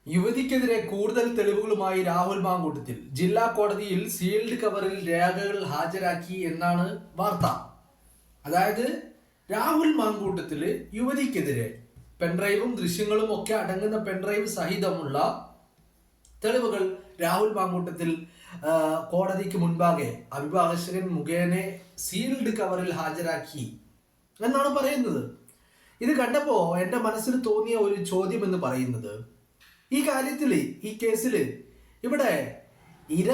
യുവതിക്കെതിരെ കൂടുതൽ തെളിവുകളുമായി രാഹുൽ മാങ്കൂട്ടത്തിൽ ജില്ലാ കോടതിയിൽ സീൽഡ് കവറിൽ രേഖകൾ ഹാജരാക്കി എന്നാണ് വാർത്ത. അതായത് രാഹുൽ മാങ്കൂട്ടത്തിൽ യുവതിക്കെതിരെ പെൻഡ്രൈവും ദൃശ്യങ്ങളും ഒക്കെ അടങ്ങുന്ന പെൻഡ്രൈവ് സഹിതമുള്ള തെളിവുകൾ രാഹുൽ മാങ്കൂട്ടത്തിൽ കോടതിക്ക് മുൻപാകെ അഭിഭാഷകൻ മുഖേന സീൽഡ് കവറിൽ ഹാജരാക്കി എന്നാണ് പറയുന്നത്. ഇത് കണ്ടപ്പോൾ എൻ്റെ മനസ്സിൽ തോന്നിയ ഒരു ചോദ്യം എന്ന് പറയുന്നത്, ഈ കാര്യത്തിൽ ഈ കേസിൽ ഇവിടെ ഇര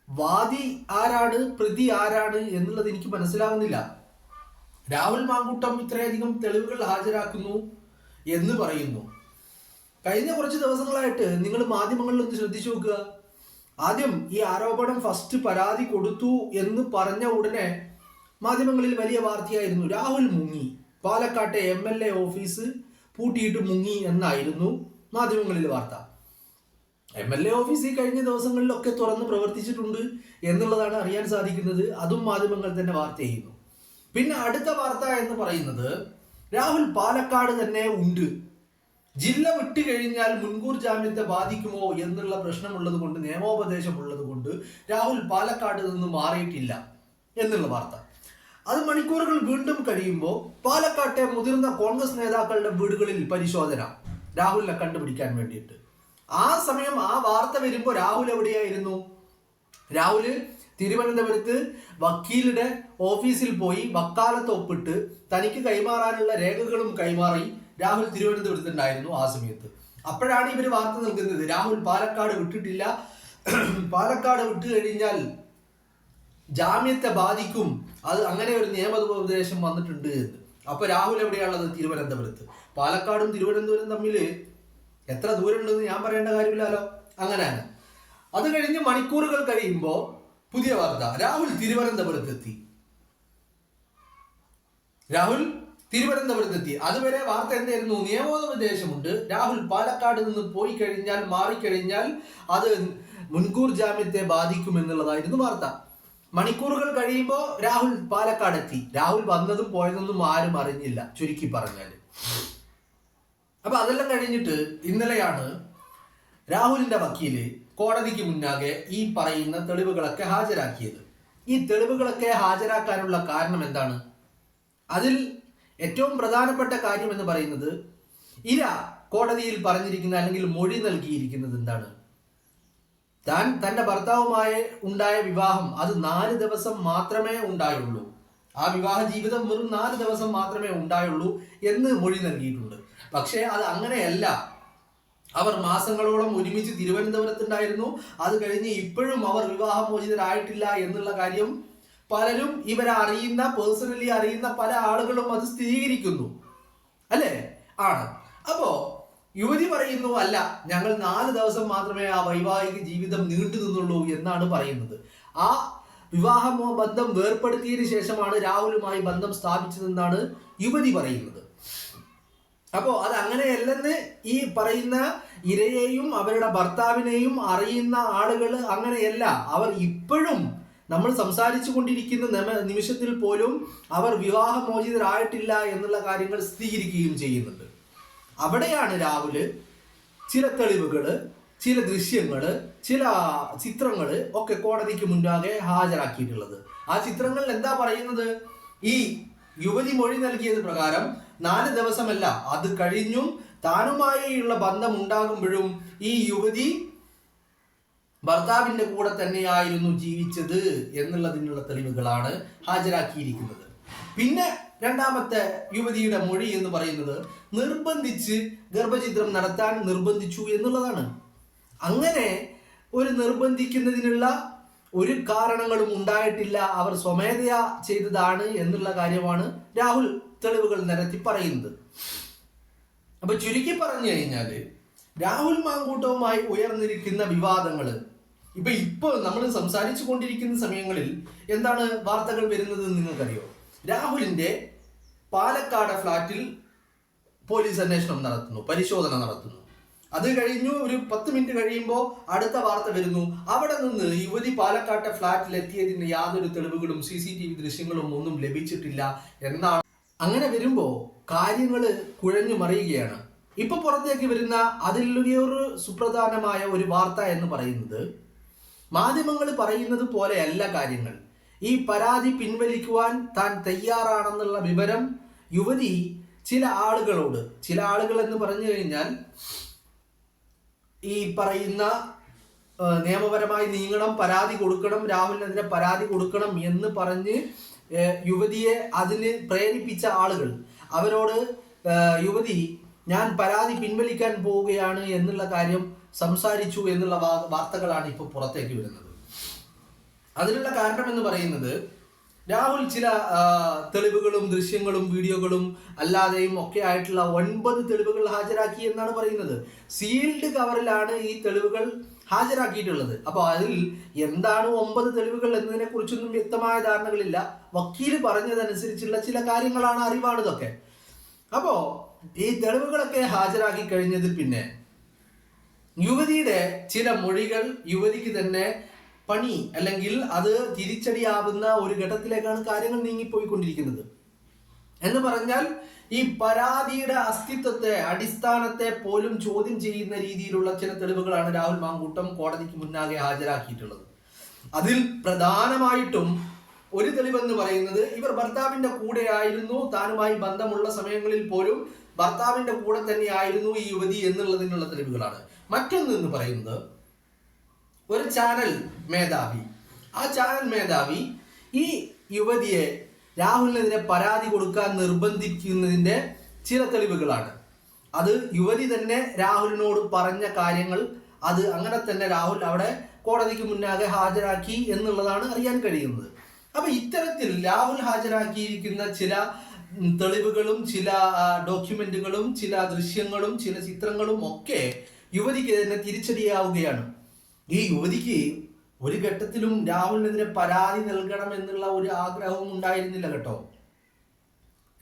വാദി ആരാണ്, പ്രതി ആരാണ് എന്നുള്ളത് എനിക്ക് മനസ്സിലാവുന്നില്ല. രാഹുൽ മാങ്കൂട്ടം ഇത്രയധികം തെളിവുകൾ ഹാജരാക്കുന്നു എന്ന് പറയുന്നു. കഴിഞ്ഞ കുറച്ച് ദിവസങ്ങളായിട്ട് നിങ്ങൾ മാധ്യമങ്ങളിൽ ഒന്ന് ശ്രദ്ധിച്ചു നോക്കുക. ആദ്യം ഈ ആരോപണം ഫസ്റ്റ് പരാതി കൊടുത്തു എന്ന് പറഞ്ഞ ഉടനെ മാധ്യമങ്ങളിൽ വലിയ വാർത്തയായിരുന്നു. രാഹുൽ മുങ്ങി, പാലക്കാട്ടെ MLA ഓഫീസ് പൂട്ടിയിട്ട് മുങ്ങി എന്നായിരുന്നു മാധ്യമങ്ങളിൽ വാർത്ത. MLA ഓഫീസ് ഈ കഴിഞ്ഞ ദിവസങ്ങളിലൊക്കെ തുറന്ന് പ്രവർത്തിച്ചിട്ടുണ്ട് എന്നുള്ളതാണ് അറിയാൻ സാധിക്കുന്നത്. അതും മാധ്യമങ്ങൾ തന്നെ വാർത്ത ചെയ്യുന്നു. പിന്നെ അടുത്ത വാർത്ത എന്ന് പറയുന്നത്, രാഹുൽ പാലക്കാട് തന്നെ ഉണ്ട്, ജില്ല വിട്ടു കഴിഞ്ഞാൽ മുൻകൂർ ജാമ്യത്തെ ബാധിക്കുമോ എന്നുള്ള പ്രശ്നമുള്ളത് കൊണ്ട്, നിയമോപദേശം ഉള്ളത് കൊണ്ട് രാഹുൽ പാലക്കാട് നിന്ന് മാറിയിട്ടില്ല എന്നുള്ള വാർത്ത. അത് മണിക്കൂറുകൾ വീണ്ടും കഴിയുമ്പോൾ പാലക്കാട്ടെ മുതിർന്ന കോൺഗ്രസ് നേതാക്കളുടെ വീടുകളിൽ പരിശോധന രാഹുലിനെ കണ്ടുപിടിക്കാൻ വേണ്ടിയിട്ട്. ആ സമയം ആ വാർത്ത വരുമ്പോൾ രാഹുൽ എവിടെയായിരുന്നു? രാഹുല് തിരുവനന്തപുരത്ത് വക്കീലുടെ ഓഫീസിൽ പോയി വക്കാലത്ത് ഒപ്പിട്ട് തനിക്ക് കൈമാറാനുള്ള രേഖകളും കൈമാറി രാഹുൽ തിരുവനന്തപുരത്തുണ്ടായിരുന്നു ആ സമയത്ത്. അപ്പോഴാണ് ഇവർ വാർത്ത നൽകുന്നത്, രാഹുൽ പാലക്കാട് വിട്ടിട്ടില്ല, പാലക്കാട് വിട്ടു കഴിഞ്ഞാൽ ജാമ്യത്തെ ബാധിക്കും, അത് അങ്ങനെ ഒരു നിയമോപദേശം വന്നിട്ടുണ്ട് എന്ന്. അപ്പൊ രാഹുൽ എവിടെയാണുള്ളത്? തിരുവനന്തപുരത്ത്. പാലക്കാടും തിരുവനന്തപുരം തമ്മിൽ എത്ര ദൂരം ഉണ്ടെന്ന് ഞാൻ പറയേണ്ട കാര്യമില്ലല്ലോ. അങ്ങനെയാണ്. അത് കഴിഞ്ഞ് മണിക്കൂറുകൾ കഴിയുമ്പോൾ പുതിയ വാർത്ത, രാഹുൽ തിരുവനന്തപുരത്തെത്തി. രാഹുൽ തിരുവനന്തപുരത്തെത്തി. അതുവരെ വാർത്ത എന്തായിരുന്നു? നിയമോപദേശമുണ്ട്, രാഹുൽ പാലക്കാട് നിന്ന് പോയി കഴിഞ്ഞാൽ, മാറിക്കഴിഞ്ഞാൽ അത് മുൻകൂർ ജാമ്യത്തെ ബാധിക്കുമെന്നുള്ളതായിരുന്നു വാർത്ത. മണിക്കൂറുകൾ കഴിയുമ്പോൾ രാഹുൽ പാലക്കാട് എത്തി. രാഹുൽ വന്നതും പോയതൊന്നും ആരും അറിഞ്ഞില്ല, ചുരുക്കി പറഞ്ഞാൽ. അപ്പൊ അതെല്ലാം കഴിഞ്ഞിട്ട് ഇന്നലെയാണ് രാഹുലിന്റെ വക്കീല് കോടതിക്ക് മുന്നാകെ ഈ പറയുന്ന തെളിവുകളൊക്കെ ഹാജരാക്കിയത്. ഈ തെളിവുകളൊക്കെ ഹാജരാക്കാനുള്ള കാരണം എന്താണ്? അതിൽ ഏറ്റവും പ്രധാനപ്പെട്ട കാര്യം എന്ന് പറയുന്നത്, ഇര കോടതിയിൽ പറഞ്ഞിരിക്കുന്ന അല്ലെങ്കിൽ മൊഴി നൽകിയിരിക്കുന്നത് എന്താണ്? താൻ തന്റെ ഭർത്താവുമായി ഉണ്ടായ വിവാഹം അത് 4 ദിവസം മാത്രമേ ഉണ്ടായുള്ളൂ, ആ വിവാഹ ജീവിതം വെറും 4 ദിവസം മാത്രമേ ഉണ്ടായുള്ളൂ എന്ന് മൊഴി നൽകിയിട്ടുണ്ട്. പക്ഷേ അത് അങ്ങനെയല്ല. അവർ മാസങ്ങളോളം ഒരുമിച്ച് തിരുവനന്തപുരത്തുണ്ടായിരുന്നു. അത് കഴിഞ്ഞ് ഇപ്പോഴും അവർ വിവാഹമോചിതരായിട്ടില്ല എന്നുള്ള കാര്യം പലരും ഇവരെ അറിയുന്ന, പേഴ്സണലി അറിയുന്ന പല ആളുകളും അത് സ്ഥിരീകരിക്കുന്നു, അല്ലേ? ആണ്. അപ്പോ യുവതി പറയുന്നു, അല്ല, ഞങ്ങൾ 4 ദിവസം മാത്രമേ ആ വൈവാഹിക ജീവിതം നീണ്ടു നിന്നുള്ളൂ എന്നാണ് പറയുന്നത്. ആ വിവാഹ ബന്ധം വേർപ്പെടുത്തിയതിനു ശേഷമാണ് രാഹുലുമായി ബന്ധം സ്ഥാപിച്ചതെന്നാണ് യുവതി പറയുന്നത്. അപ്പോൾ അത് അങ്ങനെയല്ലെന്ന് ഈ പറയുന്ന ഇരയെയും അവരുടെ ഭർത്താവിനെയും അറിയുന്ന ആളുകൾ അങ്ങനെയല്ല. അവർ ഇപ്പോഴും നമ്മൾ സംസാരിച്ചു കൊണ്ടിരിക്കുന്ന നിമിഷത്തിൽ പോലും അവർ വിവാഹമോചിതരായിട്ടില്ല എന്നുള്ള കാര്യങ്ങൾ സ്ഥിരീകരിക്കുകയും ചെയ്യുന്നുണ്ട്. അവിടെയാണ് രാഹുല് ചില തെളിവുകള്, ചില ദൃശ്യങ്ങള്, ചില ചിത്രങ്ങള് ഒക്കെ കോടതിക്ക് മുന്നാകെ ഹാജരാക്കിയിട്ടുള്ളത്. ആ ചിത്രങ്ങളിൽ എന്താ പറയുന്നത്? ഈ യുവതി മൊഴി നൽകിയത് പ്രകാരം 4 ദിവസമല്ല, അത് കഴിഞ്ഞും താനുമായുള്ള ബന്ധം ഉണ്ടാകുമ്പോഴും ഈ യുവതി ഭർത്താവിന്റെ കൂടെ തന്നെയായിരുന്നു ജീവിച്ചത് എന്നുള്ളതിനുള്ള തെളിവുകളാണ് ഹാജരാക്കിയിരിക്കുന്നത്. പിന്നെ രണ്ടാമത്തെ യുവതിയുടെ മൊഴി എന്ന് പറയുന്നത്, നിർബന്ധിച്ച് ഗർഭഛിദ്രം നടത്താൻ നിർബന്ധിച്ചു എന്നുള്ളതാണ്. അങ്ങനെ ഒരു നിർബന്ധിക്കുന്നതിനുള്ള ഒരു കാരണങ്ങളും ഉണ്ടായിട്ടില്ല, അവർ സ്വമേധയാ ചെയ്തതാണ് എന്നുള്ള കാര്യമാണ് രാഹുൽ തെളിവുകൾ നിരത്തി പറയുന്നത്. അപ്പൊ ചുരുക്കി പറഞ്ഞു കഴിഞ്ഞാല്, രാഹുൽ മാങ്കൂട്ടവുമായി ഉയർന്നിരിക്കുന്ന വിവാദങ്ങൾ ഇപ്പൊ നമ്മൾ സംസാരിച്ചു കൊണ്ടിരിക്കുന്ന സമയങ്ങളിൽ എന്താണ് വാർത്തകൾ വരുന്നത് നിങ്ങൾക്കറിയോ? രാഹുലിന്റെ പാലക്കാട് ഫ്ലാറ്റിൽ പോലീസ് അന്വേഷണം നടത്തുന്നു, പരിശോധന നടത്തുന്നു. അത് കഴിഞ്ഞു ഒരു 10 മിനിറ്റ് കഴിയുമ്പോൾ അടുത്ത വാർത്ത വരുന്നു, അവിടെ നിന്ന് യുവതി പാലക്കാട്ടെ ഫ്ലാറ്റിൽ എത്തിയതിന് യാതൊരു തെളിവുകളും CCTV ദൃശ്യങ്ങളും ഒന്നും ലഭിച്ചിട്ടില്ല എന്നാണ്. അങ്ങനെ വരുമ്പോൾ കാര്യങ്ങൾ കുഴഞ്ഞു മറിയുകയാണ്. ഇപ്പൊ പുറത്തേക്ക് വരുന്ന അതിലൊരു സുപ്രധാനമായ ഒരു വാർത്ത എന്ന് പറയുന്നത്, മാധ്യമങ്ങൾ പറയുന്നത് പോലെയല്ല കാര്യങ്ങൾ. ഈ പരാതി പിൻവലിക്കുവാൻ താൻ തയ്യാറാണെന്നുള്ള വിവരം യുവതി ചില ആളുകൾ എന്ന് പറഞ്ഞു കഴിഞ്ഞാൽ ഈ പറയുന്ന നിയമപരമായി നീങ്ങണം, പരാതി കൊടുക്കണം, രാഹുലിനെതിരെ പരാതി കൊടുക്കണം എന്ന് പറഞ്ഞ് യുവതിയെ അതിന് പ്രേരിപ്പിച്ച ആളുകൾ, അവരോട് യുവതി ഞാൻ പരാതി പിൻവലിക്കാൻ പോവുകയാണ് എന്നുള്ള കാര്യം സംസാരിച്ചു എന്നുള്ള വാർത്തകളാണ് ഇപ്പോൾ പുറത്തേക്ക് വരുന്നത്. അതിനുള്ള കാരണം എന്ന് പറയുന്നത്, രാഹുൽ ചില തെളിവുകളും ദൃശ്യങ്ങളും വീഡിയോകളും അല്ലാതെയും ഒക്കെ ആയിട്ടുള്ള 9 തെളിവുകൾ ഹാജരാക്കി എന്നാണ് പറയുന്നത്. സീൽഡ് കവറിലാണ് ഈ തെളിവുകൾ ഹാജരാക്കിയിട്ടുള്ളത്. അപ്പോൾ അതിൽ എന്താണ് 9 തെളിവുകൾ എന്നതിനെ കുറിച്ചൊന്നും വ്യക്തമായ ധാരണകളില്ല. വക്കീല് പറഞ്ഞതനുസരിച്ചുള്ള ചില കാര്യങ്ങളാണ്, അറിവാണ് ഇതൊക്കെ. അപ്പോ ഈ തെളിവുകളൊക്കെ ഹാജരാക്കി കഴിഞ്ഞതിൽ പിന്നെ യുവതിയുടെ ചില മൊഴികൾ യുവതിക്ക് തന്നെ പണി അല്ലെങ്കിൽ അത് തിരിച്ചടിയാവുന്ന ഒരു ഘട്ടത്തിലേക്കാണ് കാര്യങ്ങൾ നീങ്ങിപ്പോയിക്കൊണ്ടിരിക്കുന്നത്. എന്ന് പറഞ്ഞാൽ ഈ പരാതിയുടെ അസ്തിത്വത്തെ, അടിസ്ഥാനത്തെ പോലും ചോദ്യം ചെയ്യുന്ന രീതിയിലുള്ള ചില തെളിവുകളാണ് രാഹുൽ മാങ്കൂട്ടം കോടതിക്ക് മുന്നാകെ ഹാജരാക്കിയിട്ടുള്ളത്. അതിൽ പ്രധാനമായിട്ടും ഒരു തെളിവെന്ന് പറയുന്നത്, ഇവർ ഭർത്താവിന്റെ കൂടെ ആയിരുന്നു, താനുമായി ബന്ധമുള്ള സമയങ്ങളിൽ പോലും ഭർത്താവിന്റെ കൂടെ തന്നെയായിരുന്നു ഈ യുവതി എന്നുള്ളതിനുള്ള തെളിവുകളാണ്. മറ്റൊന്ന് എന്ന് പറയുന്നത്, ഒരു ചാനൽ മേധാവി, ആ ചാനൽ മേധാവി ഈ യുവതിയെ രാഹുലിനെതിരെ പരാതി കൊടുക്കാൻ നിർബന്ധിക്കുന്നതിന്റെ ചില തെളിവുകളാണ്. അത് യുവതി തന്നെ രാഹുലിനോട് പറഞ്ഞ കാര്യങ്ങൾ, അത് അങ്ങനെ തന്നെ രാഹുൽ അവിടെ കോടതിക്ക് മുന്നാകെ ഹാജരാക്കി എന്നുള്ളതാണ് അറിയാൻ കഴിയുന്നത്. അപ്പൊ ഇത്തരത്തിൽ രാഹുൽ ഹാജരാക്കിയിരിക്കുന്ന ചില തെളിവുകളും ചില ഡോക്യുമെന്റുകളും ചില ദൃശ്യങ്ങളും ചില ചിത്രങ്ങളും ഒക്കെ യുവതിക്ക് തന്നെ തിരിച്ചടിയാവുകയാണ്. ഈ യുവതിക്ക് ഒരു ഘട്ടത്തിലും രാഹുലിനെതിരെ പരാതി നൽകണം എന്നുള്ള ഒരു ആഗ്രഹവും ഉണ്ടായിരുന്നില്ല കേട്ടോ.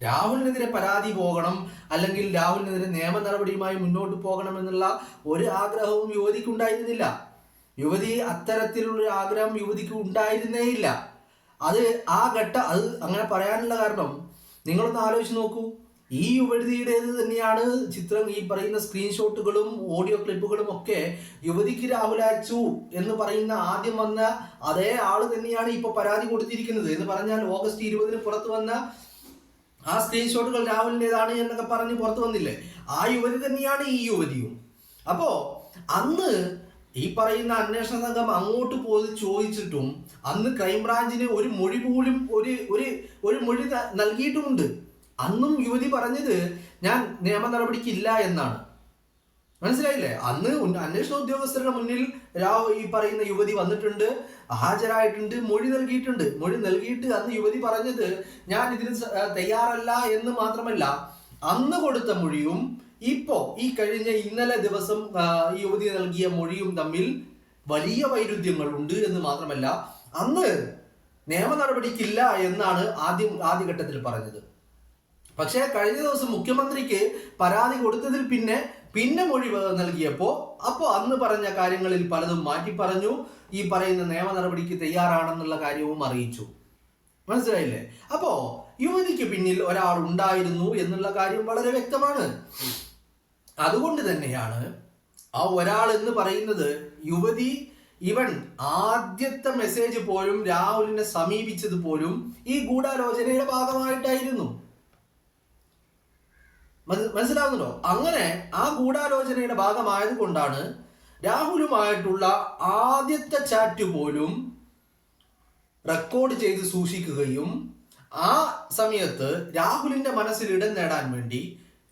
രാഹുലിനെതിരെ പരാതി പോകണം അല്ലെങ്കിൽ രാഹുലിനെതിരെ നിയമ നടപടിയുമായി മുന്നോട്ട് പോകണം എന്നുള്ള ഒരു ആഗ്രഹവും യുവതിക്ക് ഉണ്ടായിരുന്നില്ല. യുവതി അത്തരത്തിലുള്ള ആഗ്രഹം യുവതിക്ക് ഉണ്ടായിരുന്നേയില്ല. അത് അങ്ങനെ പറയാനുള്ള കാരണം നിങ്ങളൊന്ന് ആലോചിച്ച് നോക്കൂ. ഈ യുവതിയുടേത് തന്നെയാണ് ചിത്രം, ഈ പറയുന്ന സ്ക്രീൻഷോട്ടുകളും ഓഡിയോ ക്ലിപ്പുകളും ഒക്കെ യുവതിക്ക് രാഹുൽ അയച്ചു എന്ന് പറയുന്ന ആദ്യം വന്ന അതേ ആള് തന്നെയാണ് ഇപ്പൊ പരാതി കൊടുത്തിരിക്കുന്നത്. എന്ന് പറഞ്ഞാൽ ഓഗസ്റ്റ് 20 പുറത്തു വന്ന ആ സ്ക്രീൻഷോട്ടുകൾ രാഹുലിൻ്റെതാണ് എന്നൊക്കെ പറഞ്ഞ് പുറത്തു വന്നില്ലേ, ആ യുവതി തന്നെയാണ് ഈ യുവതിയും. അപ്പോ അന്ന് ഈ പറയുന്ന അന്വേഷണ സംഘം അങ്ങോട്ട് പോയി ചോദിച്ചിട്ടും അന്ന് ക്രൈംബ്രാഞ്ചിന് ഒരു മൊഴി പോലും ഒരു മൊഴി നൽകിയിട്ടുമുണ്ട്. അന്നും യുവതി പറഞ്ഞത് ഞാൻ നിയമ നടപടിക്കില്ല എന്നാണ്. മനസ്സിലായില്ലേ? അന്ന് അന്വേഷണ ഉദ്യോഗസ്ഥരുടെ മുന്നിൽ ഈ പറയുന്ന യുവതി വന്നിട്ടുണ്ട്, ഹാജരായിട്ടുണ്ട്, മൊഴി നൽകിയിട്ടുണ്ട്. മൊഴി നൽകിയിട്ട് അന്ന് യുവതി പറഞ്ഞത് ഞാൻ ഇതിന് തയ്യാറല്ല എന്ന് മാത്രമല്ല, അന്ന് കൊടുത്ത മൊഴിയും ഇപ്പോ ഈ കഴിഞ്ഞ ഇന്നലെ ദിവസം ഈ യുവതി നൽകിയ മൊഴിയും തമ്മിൽ വലിയ വൈരുദ്ധ്യങ്ങളുണ്ട് എന്ന് മാത്രമല്ല, അന്ന് നിയമ നടപടിക്കില്ല എന്നാണ് ആദ്യഘട്ടത്തിൽ പറഞ്ഞത്. പക്ഷേ കഴിഞ്ഞ ദിവസം മുഖ്യമന്ത്രിക്ക് പരാതി കൊടുത്തതിൽ പിന്നെ മൊഴി അപ്പോൾ അന്ന് പറഞ്ഞ കാര്യങ്ങളിൽ പലതും മാറ്റി പറഞ്ഞു. ഈ പറയുന്ന നിയമ നടപടിക്ക് തയ്യാറാണെന്നുള്ള കാര്യവും അറിയിച്ചു. മനസ്സിലായില്ലേ? അപ്പോ യുവതിക്ക് പിന്നിൽ ഒരാൾ ഉണ്ടായിരുന്നു എന്നുള്ള കാര്യം വളരെ വ്യക്തമാണ്. അതുകൊണ്ട് തന്നെയാണ് ആ ഒരാൾ എന്ന് പറയുന്നത് യുവതി ആദ്യത്തെ മെസ്സേജ് പോലും രാഹുലിനെ സമീപിച്ചത് പോലും ഈ ഗൂഢാലോചനയുടെ ഭാഗമായിട്ടായിരുന്നു. മനസ്സിലാവുന്നുണ്ടോ? അങ്ങനെ ആ ഗൂഢാലോചനയുടെ ഭാഗമായത് കൊണ്ടാണ് രാഹുലുമായിട്ടുള്ള ആദ്യത്തെ ചാറ്റ് പോലും റെക്കോർഡ് ചെയ്ത് സൂക്ഷിക്കുകയും ആ സമയത്ത് രാഹുലിന്റെ മനസ്സിൽ ഇടം നേടാൻ വേണ്ടി,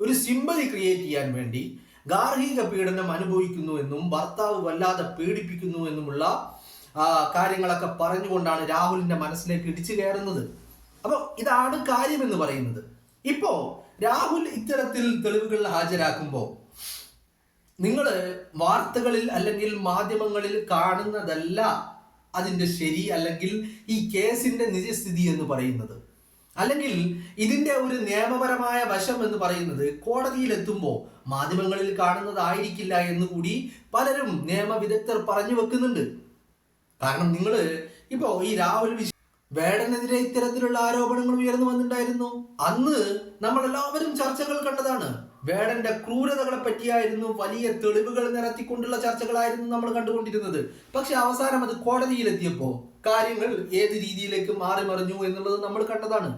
ഒരു സിമ്പതി ക്രിയേറ്റ് ചെയ്യാൻ വേണ്ടി, ഗാർഹിക പീഡനം അനുഭവിക്കുന്നു എന്നും ഭർത്താവ് വല്ലാതെ പീഡിപ്പിക്കുന്നു എന്നുമുള്ള കാര്യങ്ങളൊക്കെ പറഞ്ഞുകൊണ്ടാണ് രാഹുലിന്റെ മനസ്സിലേക്ക് ഇടിച്ചു കയറുന്നത്. അപ്പോൾ ഇതാണ് കാര്യം എന്ന് പറയുന്നത്. ഇപ്പോ രാഹുൽ ഇത്തരത്തിൽ തെളിവുകൾ ഹാജരാക്കുമ്പോൾ നിങ്ങൾ വാർത്തകളിൽ അല്ലെങ്കിൽ മാധ്യമങ്ങളിൽ കാണുന്നതല്ല അതിന്റെ ശരി, അല്ലെങ്കിൽ ഈ കേസിന്റെ നിജസ്ഥിതി എന്ന് പറയുന്നത്, അല്ലെങ്കിൽ ഇതിന്റെ ഒരു നിയമപരമായ വശം എന്ന് പറയുന്നത് കോടതിയിലെത്തുമ്പോൾ മാധ്യമങ്ങളിൽ കാണുന്നതായിരിക്കില്ല എന്ന് കൂടി പലരും നിയമവിദഗ്ധർ പറഞ്ഞു വെക്കുന്നുണ്ട്. കാരണം നിങ്ങൾ ഇപ്പോ ഈ രാഹുൽ വേടനെതിരെ ഇത്തരത്തിലുള്ള ആരോപണങ്ങൾ ഉയർന്നു വന്നിട്ടുണ്ടായിരുന്നു. അന്ന് നമ്മളെല്ലാവരും ചർച്ചകൾ കണ്ടതാണ്. വേടന്റെ ക്രൂരതകളെ പറ്റിയായിരുന്നു, വലിയ തെളിവുകൾ നിരത്തിക്കൊണ്ടുള്ള ചർച്ചകളായിരുന്നു നമ്മൾ കണ്ടുകൊണ്ടിരുന്നത്. പക്ഷെ അവസാനം അത് കോടതിയിലെത്തിയപ്പോ കാര്യങ്ങൾ ഏത് രീതിയിലേക്ക് മാറി മറിഞ്ഞു എന്നുള്ളത് നമ്മൾ കണ്ടതാണ്.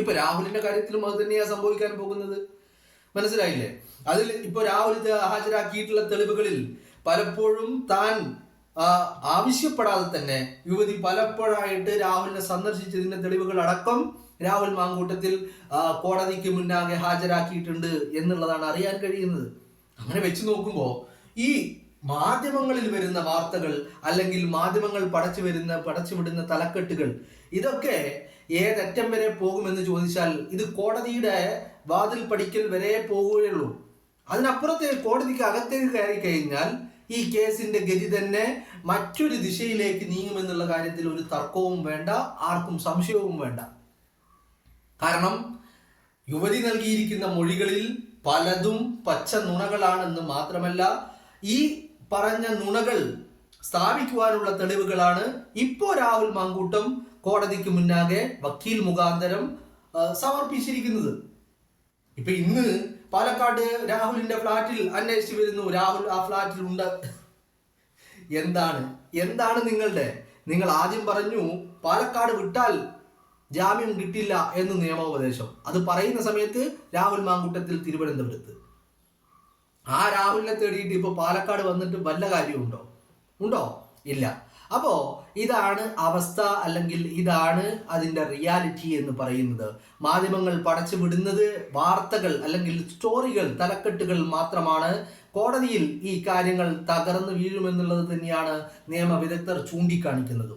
ഇപ്പൊ രാഹുലിന്റെ കാര്യത്തിലും അത് തന്നെയാ സംഭവിക്കാൻ പോകുന്നത്. മനസ്സിലായില്ലേ? അതിൽ ഇപ്പൊ രാഹുൽ ഹാജരാക്കിയിട്ടുള്ള തെളിവുകളിൽ പലപ്പോഴും താൻ ആവശ്യപ്പെടാതെ തന്നെ യുവതി പലപ്പോഴായിട്ട് രാഹുലിനെ സന്ദർശിച്ചതിന്റെ തെളിവുകൾ അടക്കം രാഹുൽ മാങ്കൂട്ടത്തിൽ കോടതിക്ക് മുന്നാകെ ഹാജരാക്കിയിട്ടുണ്ട് എന്നുള്ളതാണ് അറിയാൻ കഴിയുന്നത്. അങ്ങനെ വെച്ച് നോക്കുമ്പോൾ ഈ മാധ്യമങ്ങളിൽ വരുന്ന വാർത്തകൾ അല്ലെങ്കിൽ മാധ്യമങ്ങൾ പടച്ചുവിടുന്ന തലക്കെട്ടുകൾ ഇതൊക്കെ ഏതറ്റം വരെ പോകുമെന്ന് ചോദിച്ചാൽ ഇത് കോടതിയുടെ വാതിൽ പടിക്കൽ വരെ പോവുകയുള്ളൂ. അതിനപ്പുറത്തേക്ക് കോടതിക്ക് അകത്തേക്ക് കയറി കഴിഞ്ഞാൽ ഈ കേസിന്റെ ഗതി തന്നെ മറ്റൊരു ദിശയിലേക്ക് നീങ്ങുമെന്നുള്ള കാര്യത്തിൽ ഒരു തർക്കവും വേണ്ട, ആർക്കും സംശയവും വേണ്ട. കാരണം യുവതി നൽകിയിരിക്കുന്ന മൊഴികളിൽ പലതും പച്ച നുണകളാണെന്ന് മാത്രമല്ല, ഈ പറഞ്ഞ നുണകൾ സ്ഥാപിക്കുവാനുള്ള തെളിവുകളാണ് ഇപ്പോ രാഹുൽ മാങ്കൂട്ടം കോടതിക്ക് മുന്നാകെ വക്കീൽ മുഖാന്തരം സമർപ്പിച്ചിരിക്കുന്നത്. ഇപ്പൊ ഇന്ന് പാലക്കാട് രാഹുലിന്റെ ഫ്ലാറ്റിൽ അന്വേഷിച്ചു വരുന്നു, രാഹുൽ ആ ഫ്ലാറ്റിൽ ഉണ്ട്. എന്താണ് നിങ്ങൾ ആദ്യം പറഞ്ഞു പാലക്കാട് വിട്ടാൽ ജാമ്യം കിട്ടില്ല എന്ന് നിയമോപദേശം. അത് പറയുന്ന സമയത്ത് രാഹുൽ മാങ്കൂട്ടത്തിൽ തിരുവനന്തപുരത്ത്. ആ രാഹുലിനെ തേടിയിട്ട് ഇപ്പൊ പാലക്കാട് വന്നിട്ട് വല്ല കാര്യമുണ്ടോ? ഇല്ല. അപ്പോ ഇതാണ് അവസ്ഥ, അല്ലെങ്കിൽ ഇതാണ് അതിന്റെ റിയാലിറ്റി എന്ന് പറയുന്നത്. മാധ്യമങ്ങൾ പടച്ചു വിടുന്നത് വാർത്തകൾ അല്ലെങ്കിൽ സ്റ്റോറികൾ, തലക്കെട്ടുകൾ മാത്രമാണ്. കോടതിയിൽ ഈ കാര്യങ്ങൾ തകർന്നു വീഴുമെന്നുള്ളത് തന്നെയാണ് നിയമ വിദഗ്ധർ ചൂണ്ടിക്കാണിക്കുന്നത്.